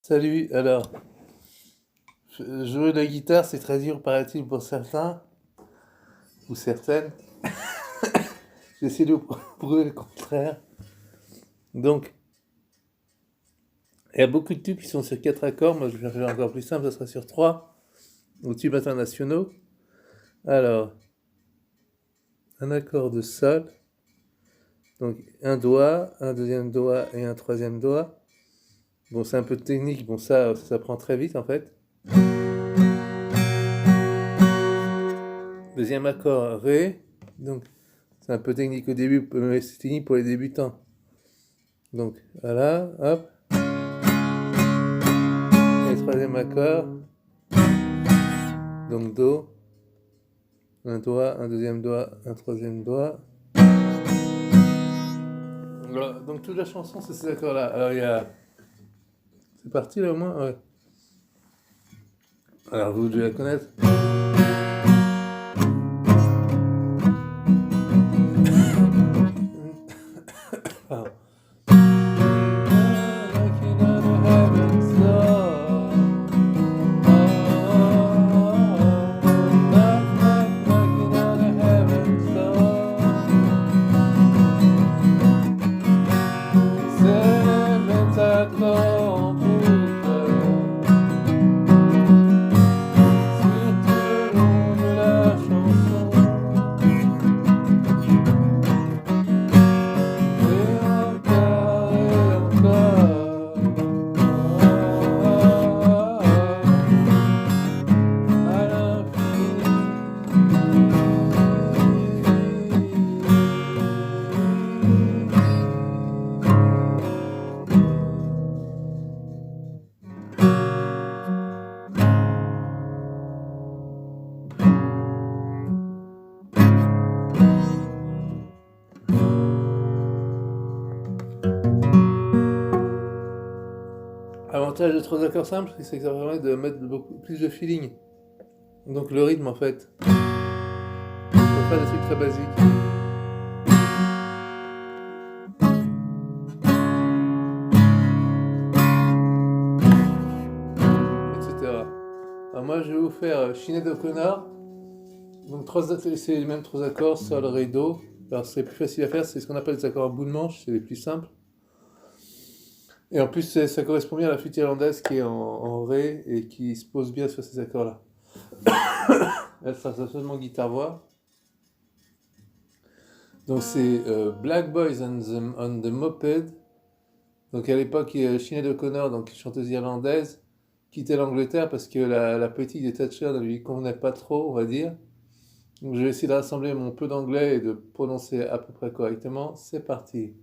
Salut, alors, jouer de la guitare, c'est très dur, paraît-il, pour certains, ou certaines. J'essaie de prouver le contraire. Donc, il y a beaucoup de tubes qui sont sur 4 accords. Moi, je vais faire encore plus simple, ça sera sur 3, aux tubes internationaux. Alors, un accord de sol, donc un doigt, un deuxième doigt et un troisième doigt. Bon, c'est un peu technique, bon, ça s'apprend très vite en fait. Deuxième accord, Ré, donc c'est un peu technique au début, mais c'est technique pour les débutants. Donc voilà, hop. Et troisième accord, donc Do, un doigt, un deuxième doigt, un troisième doigt. Voilà, donc toute la chanson, c'est ces accords-là. Alors il y a. C'est parti là au moins? Ouais. Alors vous devez la connaître. Pardon. L'avantage de 3 accords simples, c'est que ça permet de mettre beaucoup plus de feeling. Donc le rythme en fait. On peut faire des trucs très basiques. Etc. Alors moi je vais vous faire Sinéad O'Connor. Donc c'est les mêmes 3 accords, Sol, Ré, Do. Alors c'est plus facile à faire, c'est ce qu'on appelle les accords à bout de manche, c'est les plus simples. Et en plus ça correspond bien à la flûte irlandaise qui est en Ré et qui se pose bien sur ces accords-là. Elle sera seulement guitare-voix. Donc c'est Black Boys on the Moped. Donc à l'époque, Sinéad O'Connor, donc chanteuse irlandaise, quittait l'Angleterre parce que la politique des Thatcher ne lui convenait pas trop, on va dire. Donc je vais essayer de rassembler mon peu d'anglais et de prononcer à peu près correctement. C'est parti.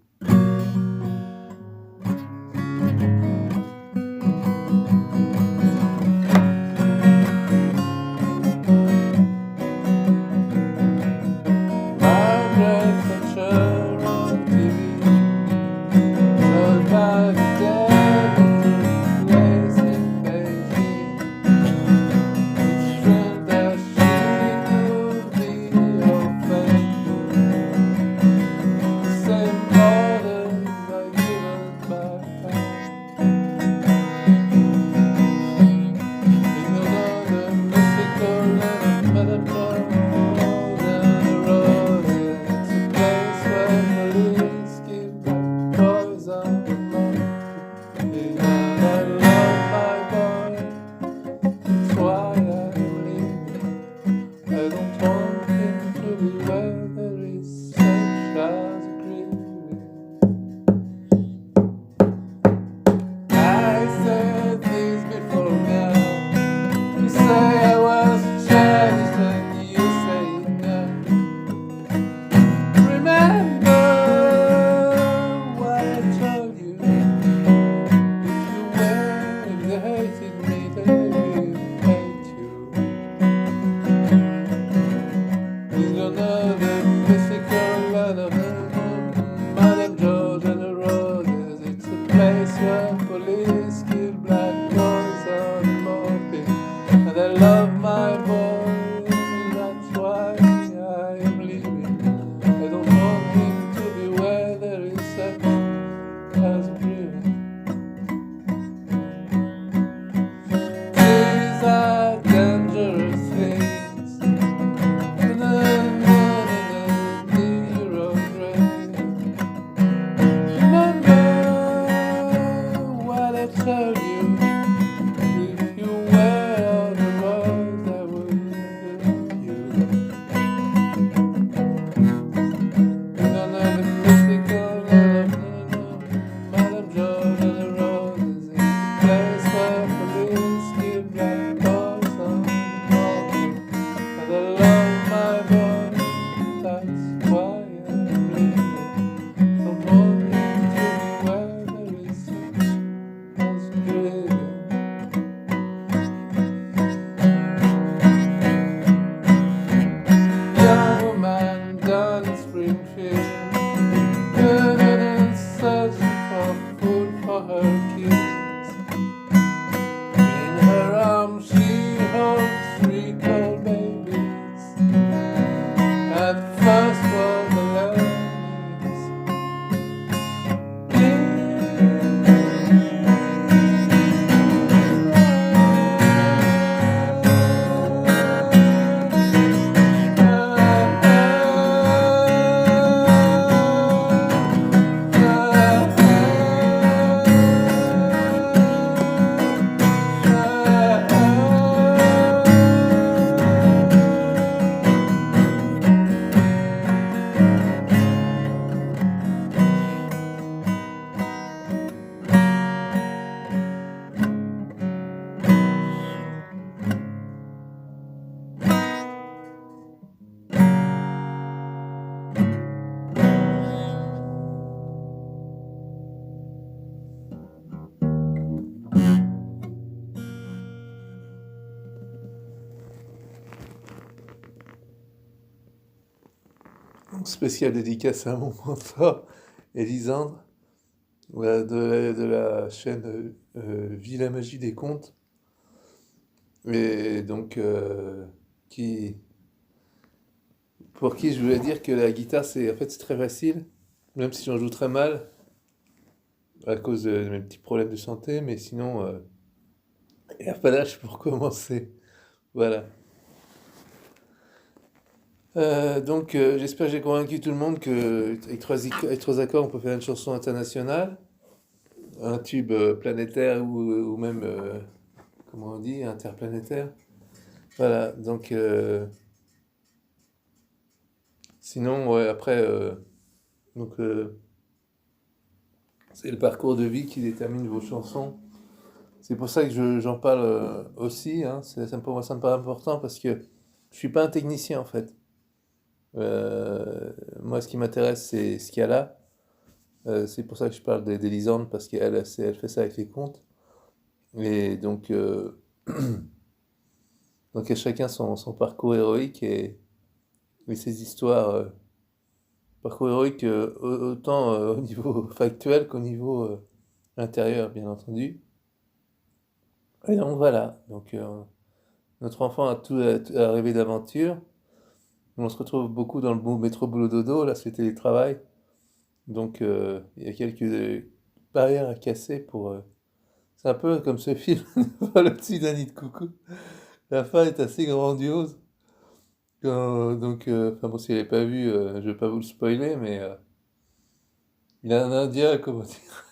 Madame George and the Roses, it's a place where police kill black tell you, if you wear the rose, I will give you. None of the mystical, none of Madame George and the roses is the place where police give black boys on the morning. And I love my boy, that's why I'm living. From morning till where there is such as driven. Young woman down in Springfield, good and searching for food for her kids. In her arms she holds 3 cold babies. At first were the learnings. Spéciale dédicace à mon mentor, Elisandre, de la chaîne Vie la magie des contes. Et donc, pour qui je voulais dire que la guitare, en fait, c'est très facile, même si j'en joue très mal, à cause de mes petits problèmes de santé, mais sinon, il n'y a pas d'âge pour commencer. Voilà. Donc, j'espère que j'ai convaincu tout le monde qu'avec avec 3 accords, on peut faire une chanson internationale, un tube planétaire ou même, comment on dit, interplanétaire. Voilà, donc, sinon, ouais, après, donc, c'est le parcours de vie qui détermine vos chansons. C'est pour ça que j'en parle aussi, hein. Pour moi, ça me paraît important parce que je suis pas un technicien en fait. Moi, ce qui m'intéresse, c'est ce qu'il y a là. C'est pour ça que je parle d'Elisande, parce qu'elle elle fait ça avec les contes. Et donc, donc à chacun son parcours héroïque et ses histoires. Parcours héroïque autant au niveau factuel qu'au niveau intérieur, bien entendu. Et donc voilà. Donc, notre enfant a rêvé d'aventure. On se retrouve beaucoup dans le métro boulot dodo. Là, c'est le télétravail. Donc, il y a quelques barrières à casser pour. C'est un peu comme ce film, Le petit d'un nid de coucou. La fin est assez grandiose. Donc, enfin bon, si vous l'avez pas vu, je vais pas vous le spoiler, mais il y a un Indien, comment dire,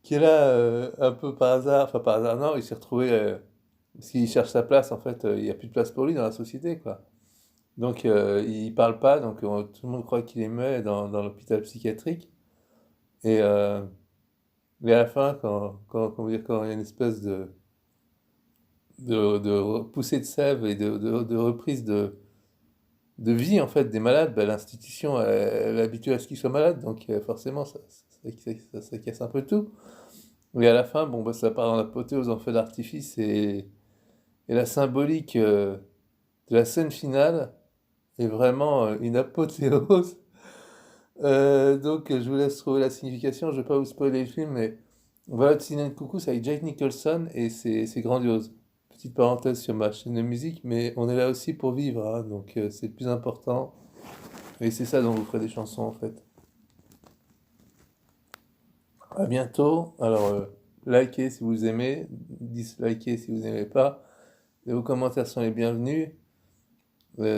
qui est là un peu par hasard. Enfin, par hasard, non, il s'est retrouvé. Parce qu'il cherche sa place, en fait, il n'y a plus de place pour lui dans la société, quoi. Donc, il parle pas, donc tout le monde croit qu'il est muet dans l'hôpital psychiatrique. Et, mais à la fin, comment dire, quand il y a une espèce de poussée de sève et de reprise de vie, en fait, des malades, ben, l'institution, elle est habituée à ce qu'ils soient malades, donc forcément, ça casse un peu tout. Et à la fin, bon, ben, ça part dans l'apothéose en feu d'artifice et la symbolique de la scène finale est vraiment une apothéose. Donc, je vous laisse trouver la signification. Je ne vais pas vous spoiler le film, mais voilà, Tsinen Coucou, c'est avec Jack Nicholson et c'est grandiose. Petite parenthèse sur ma chaîne de musique, mais on est là aussi pour vivre, hein, donc c'est le plus important. Et c'est ça dont vous ferez des chansons en fait. À bientôt. Alors, likez si vous aimez, dislikez si vous n'aimez pas. Et vos commentaires sont les bienvenus.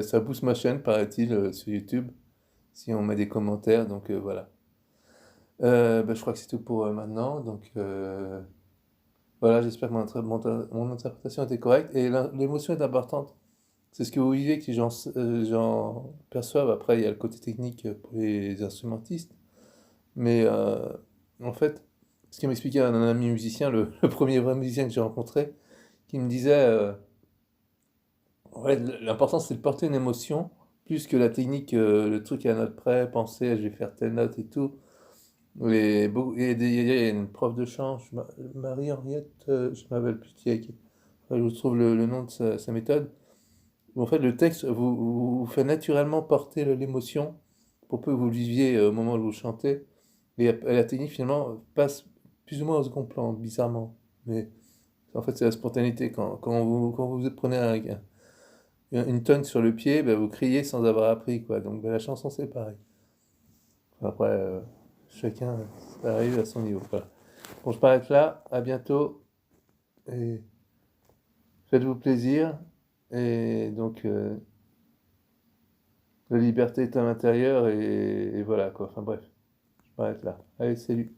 Ça booste ma chaîne, paraît-il, sur YouTube, si on met des commentaires, donc voilà. Bah, je crois que c'est tout pour maintenant, donc Voilà, j'espère que mon interprétation était correcte. Et l'émotion est importante. C'est ce que vous vivez que les gens perçoivent. Après, il y a le côté technique pour les instrumentistes. Mais en fait, ce qui m'expliquait un ami musicien, le premier vrai musicien que j'ai rencontré, qui me disait, ouais, l'important c'est de porter une émotion, plus que la technique, le truc à la note près, penser, je vais faire telle note et tout. Il y a une prof de chant, Marie-Henriette, je ne m'appelle plus, je vous trouve le nom de sa méthode. Où en fait, le texte vous fait naturellement porter l'émotion pour peu que vous le viviez au moment où vous chantez. Et la technique, finalement, passe plus ou moins au second plan, bizarrement. Mais en fait, c'est la spontanéité. Quand vous prenez une tonne sur le pied, ben, vous criez sans avoir appris, quoi. Donc ben, la chanson, c'est pareil. Après, chacun, ça arrive à son niveau. Voilà. Bon, je m'arrête là. À bientôt. Et faites-vous plaisir. Et donc, la liberté est à l'intérieur. Et voilà, quoi. Enfin bref, je m'arrête là. Allez, salut.